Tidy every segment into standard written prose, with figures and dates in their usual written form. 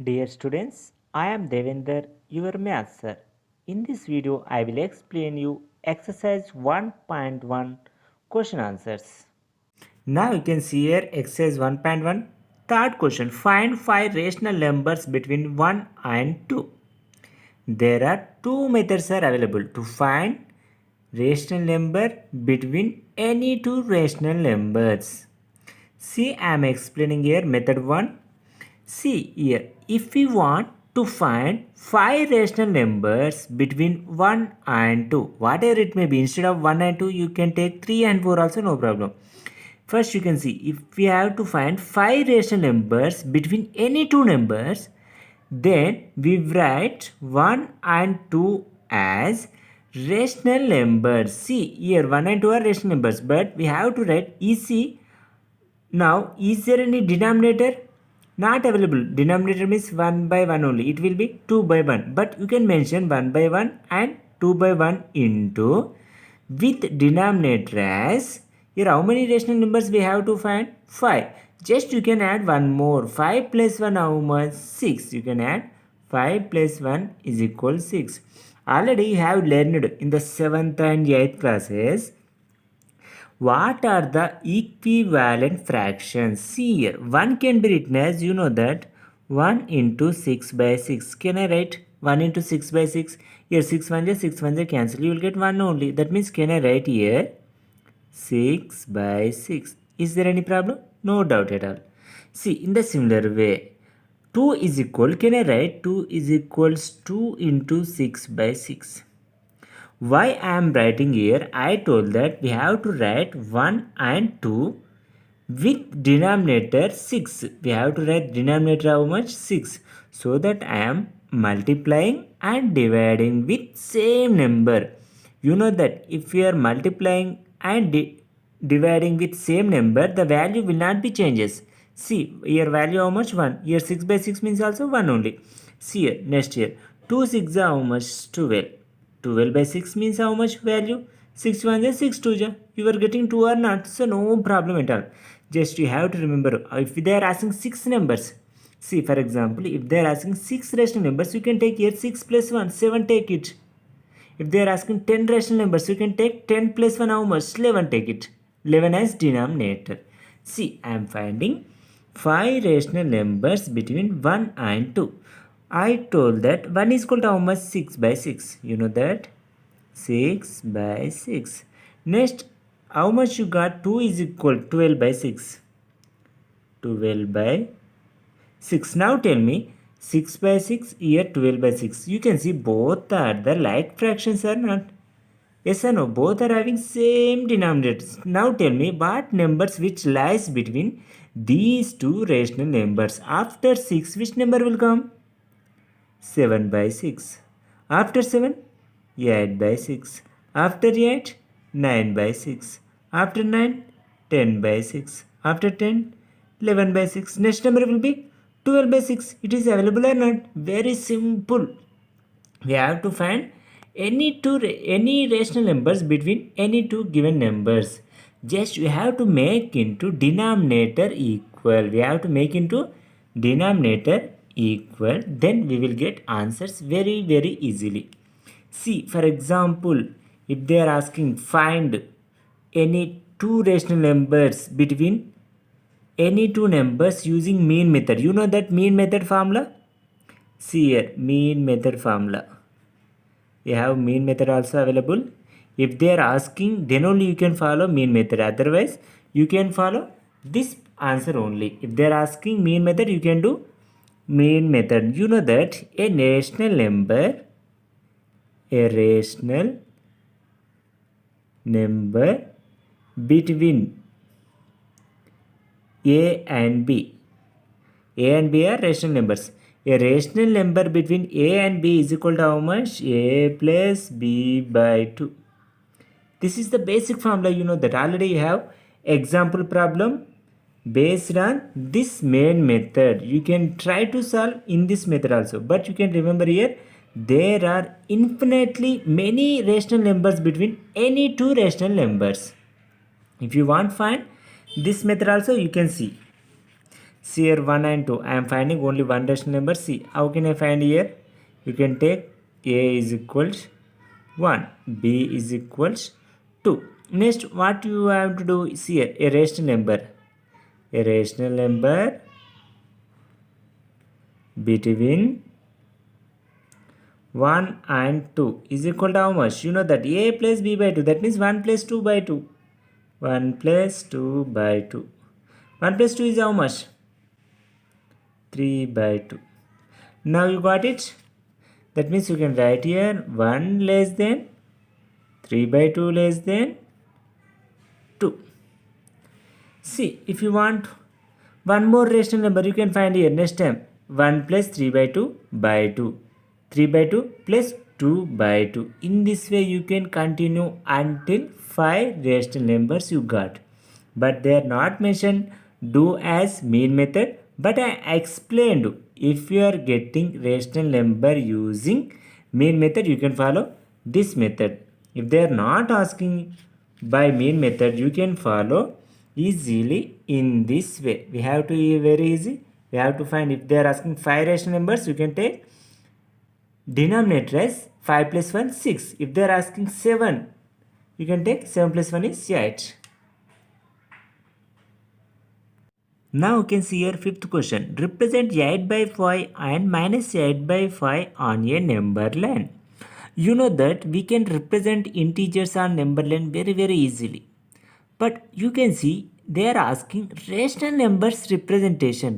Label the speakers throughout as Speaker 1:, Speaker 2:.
Speaker 1: Dear students, I am Devender, your math sir. In this video, I will explain you exercise 1.1 question answers. Now you can see here exercise 1.1. Third question, find 5 rational numbers between 1 and 2. There are two methods are available to find rational number between any two rational numbers. See, I am explaining here method 1. See here, if we want to find 5 rational numbers between 1 and 2, whatever it may be, instead of 1 and 2, you can take 3 and 4 also, no problem. First, you can see if we have to find 5 rational numbers between any two numbers, then we write 1 and 2 as rational numbers. See here 1 and 2 are rational numbers, but we have to write EC. Now, is there any denominator? Not available. Denominator means 1 by 1 only. It will be 2 by 1. But you can mention 1 by 1 and 2 by 1 into with denominator as here how many rational numbers we have to find? 5. Just you can add one more. 5 plus 1 how much? 6. You can add 5 plus 1 is equal 6. Already you have learned in the 7th and 8th classes what are the equivalent fractions? See here, 1 can be written as, you know that, 1 into 6 by 6. Can I write 1 into 6 by 6? Here 6 1 cancel. You will get 1 only. That means can I write here 6 by 6? Is there any problem? No doubt at all. See, in the similar way, 2 is equal, can I write 2 is equals 2 into 6 by 6? Why I am writing here? I told that we have to write 1 and 2 with denominator 6. We have to write denominator how much? 6. So that I am multiplying and dividing with same number. You know that if we are multiplying and dividing with same number, the value will not be changes. See, here value how much? 1. Here 6 by 6 means also 1 only. See here, next here. 2 6 are how much? 12. 12 by 6 means how much value? 6 1 is 6 2 ja. You are getting 2 or not, so no problem at all. Just you have to remember, if they are asking 6 numbers, see for example, if they are asking 6 rational numbers, you can take here 6 plus 1, 7 take it. If they are asking 10 rational numbers, you can take 10 plus 1 how much? 11 take it. 11 as denominator. See, I am finding 5 rational numbers between 1 and 2. I told that 1 is equal to how much? 6 by 6. You know that? 6 by 6. Next, how much you got? 2 is equal to 12 by 6. 12 by 6. Now tell me, 6 by 6, here 12 by 6. You can see both are the like fractions or not? Yes or no? Both are having same denominators. Now tell me what numbers which lies between these two rational numbers. After 6, which number will come? 7 by 6. After 7, 8 by 6. After 8, 9 by 6. After 9, 10 by 6. After 10, 11 by 6. Next number will be 12 by 6. It is available or not? Very simple. We have to find any rational numbers between any two given numbers. Just we have to make into denominator equal. We have to make into denominator equal. Then we will get answers very easily. See, for example, if they are asking find any two rational numbers between any two numbers using mean method. You know that mean method formula? See here, mean method formula. We have mean method also available. If they are asking, then only you can follow mean method. Otherwise, you can follow this answer only. If they are asking mean method, you can do mean method. You know that a rational number between A and B. A and B are rational numbers. A rational number between A and B is equal to how much? A plus B by 2. This is the basic formula. You know that already you have example problem based on this main method. You can try to solve in this method also. But you can remember here, there are infinitely many rational numbers between any two rational numbers. If you want find this method also, you can see. See here 1 and 2. I am finding only one rational number C. How can I find here? You can take A is equals 1, B is equals 2. Next, what you have to do is here a rational number. A rational number between 1 and 2 is equal to how much? You know that A plus B by 2. That means 1 plus 2 by 2. 1 plus 2 by 2. 1 plus 2 is how much? 3 by 2. Now you got it? That means you can write here 1 less than 3 by 2 less than 2. See, if you want one more rational number, you can find here next time 1 plus 3 by 2 by 2. 3 by 2 plus 2 by 2. In this way, you can continue until 5 rational numbers you got. But they are not mentioned do as mean method. But I explained if you are getting rational number using mean method, you can follow this method. If they are not asking by mean method, you can follow easily in this way. We have to be very easy. We have to find if they are asking 5 rational numbers, you can take denominator as 5 plus 1 6. If they are asking 7, you can take 7 plus 1 is 8. Now you can see here fifth question. Represent 8 by 5 and minus 8 by 5 on a number line. You know that we can represent integers on number line very easily. But you can see they are asking rational numbers representation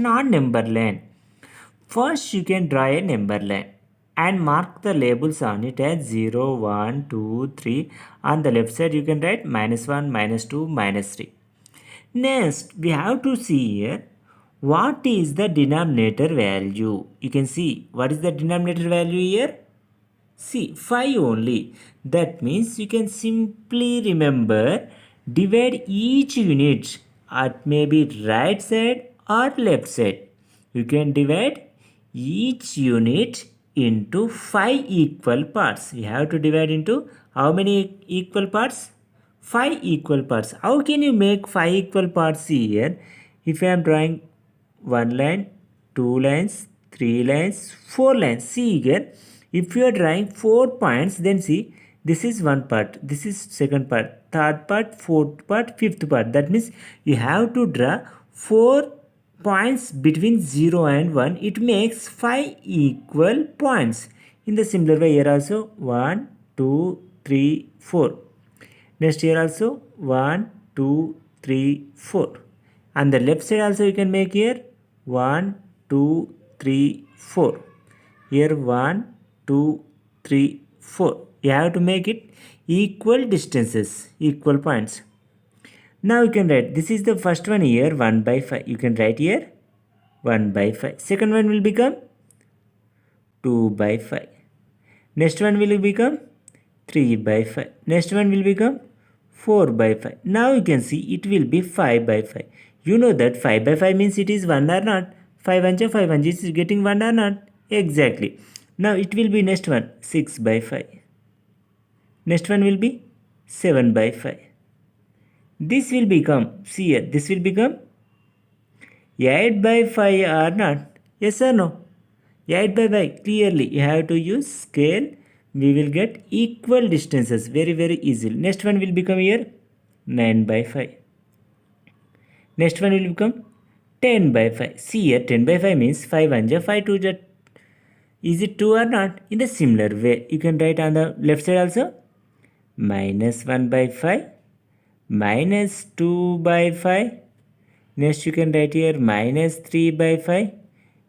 Speaker 1: on number line. First you can draw a number line and mark the labels on it as 0, 1, 2, 3. On the left side you can write minus 1, minus 2, minus 3. Next, we have to see here what is the denominator value. You can see what is the denominator value here. See 5 only. That means you can simply remember divide each unit at maybe right side or left side. You can divide each unit into 5 equal parts. You have to divide into how many equal parts? 5 equal parts. How can you make 5 equal parts here? If I am drawing 1 line, 2 lines, 3 lines, 4 lines. See here, if you are drawing 4 points, then see this is one part, this is second part, third part, fourth part, fifth part. That means you have to draw 4 points between 0 and 1. It makes 5 equal points. In the similar way here also 1, 2, 3, 4. Next here also 1, 2, 3, 4. On the left side also you can make here 1, 2, 3, 4. Here 1, 2, 3, 4. You have to make it equal distances, equal points. Now you can write, this is the first one here 1 by 5. You can write here 1 by 5. Second one will become 2 by 5. Next one will become 3 by 5. Next one will become 4 by 5. Now you can see it will be 5 by 5. You know that 5 by 5 means it is 1 or not. 5 1 5 1 is getting 1 or not. Exactly. Now it will be next one 6 by 5. Next one will be 7 by 5. This will become, see here, this will become 8 by 5 or not? Yes or no? 8 by 5. Clearly you have to use scale. We will get equal distances very easily. Next one will become here 9 by 5. Next one will become 10 by 5. See here 10 by 5 means 5 1 5 2. Is it 2 or not? In the similar way you can write on the left side also minus 1 by 5, minus 2 by 5. Next you can write here minus 3 by 5.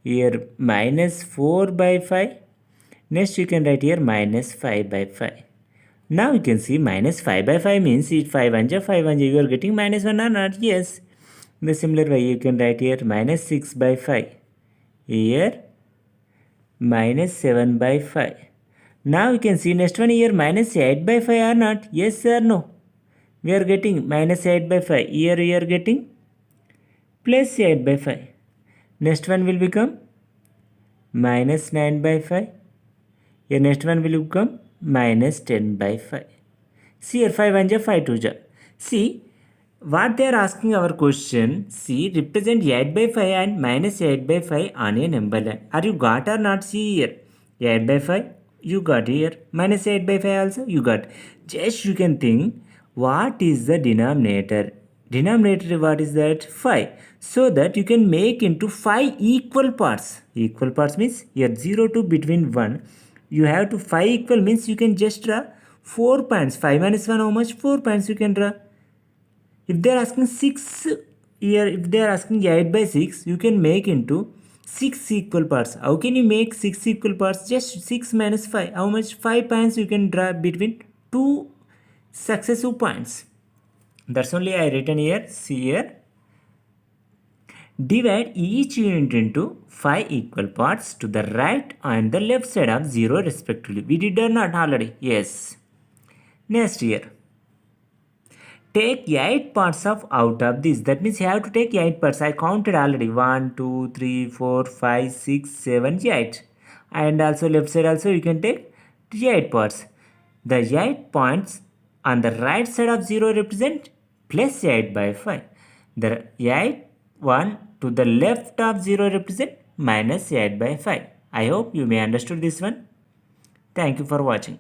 Speaker 1: Here minus 4 by 5. Next you can write here minus 5 by 5. Now you can see minus 5 by 5 means if 5 1 5 1 you are getting minus 1 or not? Yes. In the similar way you can write here minus 6 by 5. Here minus 7 by 5. Now you can see next one here minus 8 by 5 or not? Yes or no? We are getting minus 8 by 5. Here we are getting plus 8 by 5. Next one will become minus 9 by 5. Here next one will become minus 10 by 5. See here 5 1 5 2. See What they are asking our question, see, represent 8 by 5 and minus 8 by 5 on a number line. Are you got or not? See here, 8 by 5, you got here. Minus 8 by 5 also, you got. Just you can think, what is the denominator? Denominator, what is that? 5. So that you can make into 5 equal parts. Equal parts means here 0 to between 1. You have to 5 equal means you can just draw 4 points. 5 minus 1, how much? 4 points you can draw. If they are asking 6 here, if they are asking 8 by 6, you can make into 6 equal parts. How can you make 6 equal parts? Just 6 minus 5. How much? 5 points you can draw between 2 successive points. That's only I written here. See here. Divide each unit into 5 equal parts to the right and the left side of 0 respectively. We did or not already? Yes. Next here. Take 8 parts of out of this. That means you have to take 8 parts. I counted already. 1, 2, 3, 4, 5, 6, 7, 8. And also left side also you can take 8 parts. The 8 points on the right side of 0 represent plus 8 by 5. The 8 1 to the left of 0 represent minus 8 by 5. I hope you may understood this one. Thank you for watching.